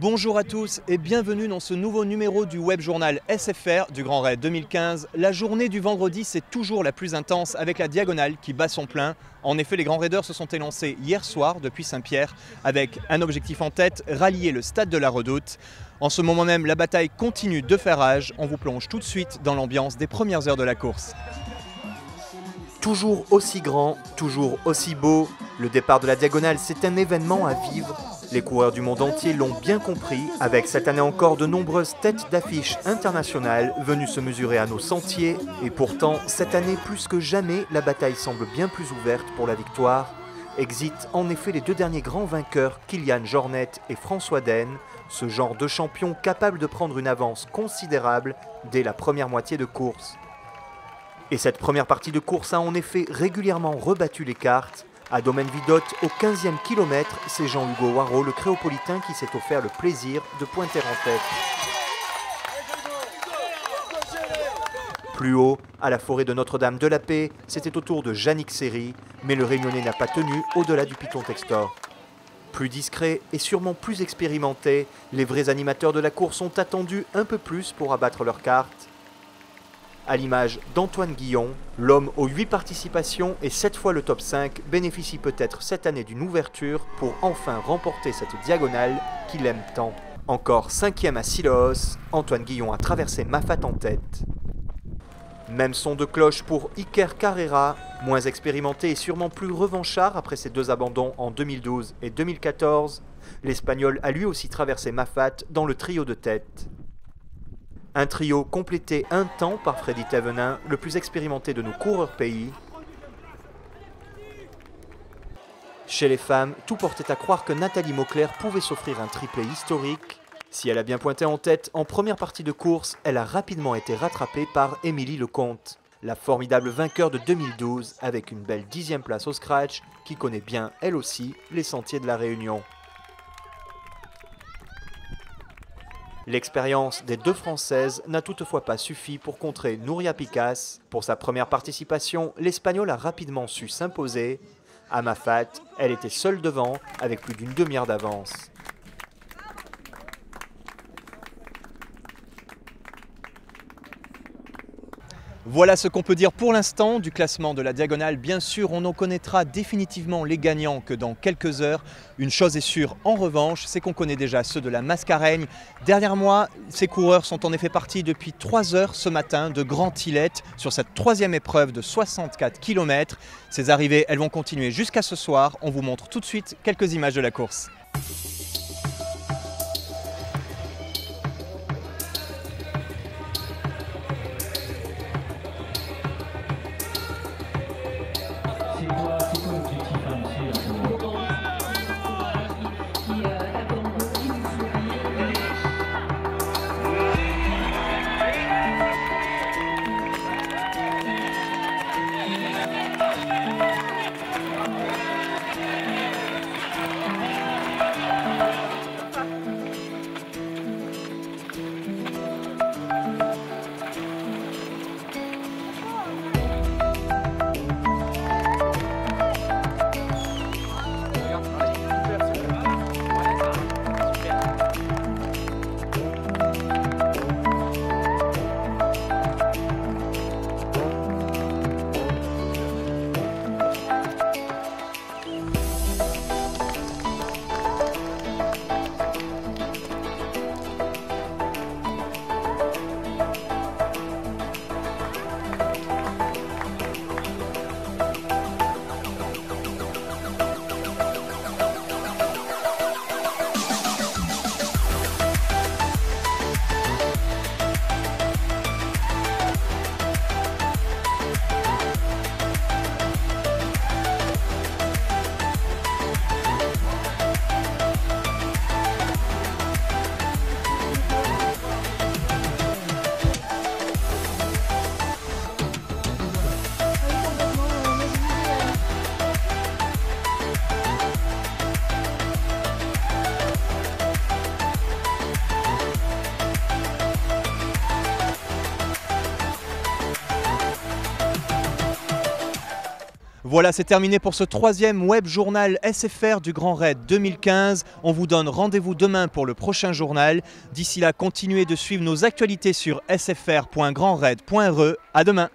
Bonjour à tous et bienvenue dans ce nouveau numéro du web journal SFR du Grand Raid 2015. La journée du vendredi, c'est toujours la plus intense avec la diagonale qui bat son plein. En effet, les grands raideurs se sont élancés hier soir depuis Saint-Pierre avec un objectif en tête, rallier le stade de la Redoute. En ce moment même, la bataille continue de faire rage. On vous plonge tout de suite dans l'ambiance des premières heures de la course. Toujours aussi grand, toujours aussi beau, le départ de la diagonale, c'est un événement à vivre. Les coureurs du monde entier l'ont bien compris, avec cette année encore de nombreuses têtes d'affiches internationales venues se mesurer à nos sentiers. Et pourtant, cette année plus que jamais, la bataille semble bien plus ouverte pour la victoire. Exit en effet les deux derniers grands vainqueurs, Kilian Jornet et François Den, ce genre de champion capable de prendre une avance considérable dès la première moitié de course. Et cette première partie de course a en effet régulièrement rebattu les cartes. À Domaine Vidot, au 15e kilomètre, c'est Jean-Hugo Waro, le créopolitain, qui s'est offert le plaisir de pointer en tête. Plus haut, à la forêt de Notre-Dame-de-la-Paix, c'était au tour de Yannick Seri, mais le Réunionnais n'a pas tenu au-delà du Piton Textor. Plus discret et sûrement plus expérimenté, les vrais animateurs de la course ont attendu un peu plus pour abattre leurs cartes. À l'image d'Antoine Guillon, l'homme aux 8 participations et 7 fois le top 5 bénéficie peut-être cette année d'une ouverture pour enfin remporter cette diagonale qu'il aime tant. Encore 5e à Silos, Antoine Guillon a traversé Mafat en tête. Même son de cloche pour Iker Carrera, moins expérimenté et sûrement plus revanchard après ses deux abandons en 2012 et 2014. L'Espagnol a lui aussi traversé Mafat dans le trio de tête. Un trio complété un temps par Freddy Thévenin, le plus expérimenté de nos coureurs pays. Chez les femmes, tout portait à croire que Nathalie Mauclair pouvait s'offrir un triplé historique. Si elle a bien pointé en tête, en première partie de course, elle a rapidement été rattrapée par Émilie Lecomte, la formidable vainqueur de 2012, avec une belle 10e place au scratch, qui connaît bien, elle aussi, les sentiers de la Réunion. L'expérience des deux Françaises n'a toutefois pas suffi pour contrer Núria Picas. Pour sa première participation, l'Espagnole a rapidement su s'imposer. À Mafat, elle était seule devant, avec plus d'une demi-heure d'avance. Voilà ce qu'on peut dire pour l'instant du classement de la diagonale. Bien sûr, on en connaîtra définitivement les gagnants que dans quelques heures. Une chose est sûre, en revanche, c'est qu'on connaît déjà ceux de la Mascareigne. Derrière moi, ces coureurs sont en effet partis depuis 3 heures ce matin de Grand-Îlette sur cette 3e épreuve de 64 km. Ces arrivées, elles vont continuer jusqu'à ce soir. On vous montre tout de suite quelques images de la course. Voilà, c'est terminé pour ce 3e web journal SFR du Grand Raid 2015. On vous donne rendez-vous demain pour le prochain journal. D'ici là, continuez de suivre nos actualités sur sfr.grandraid.re. À demain.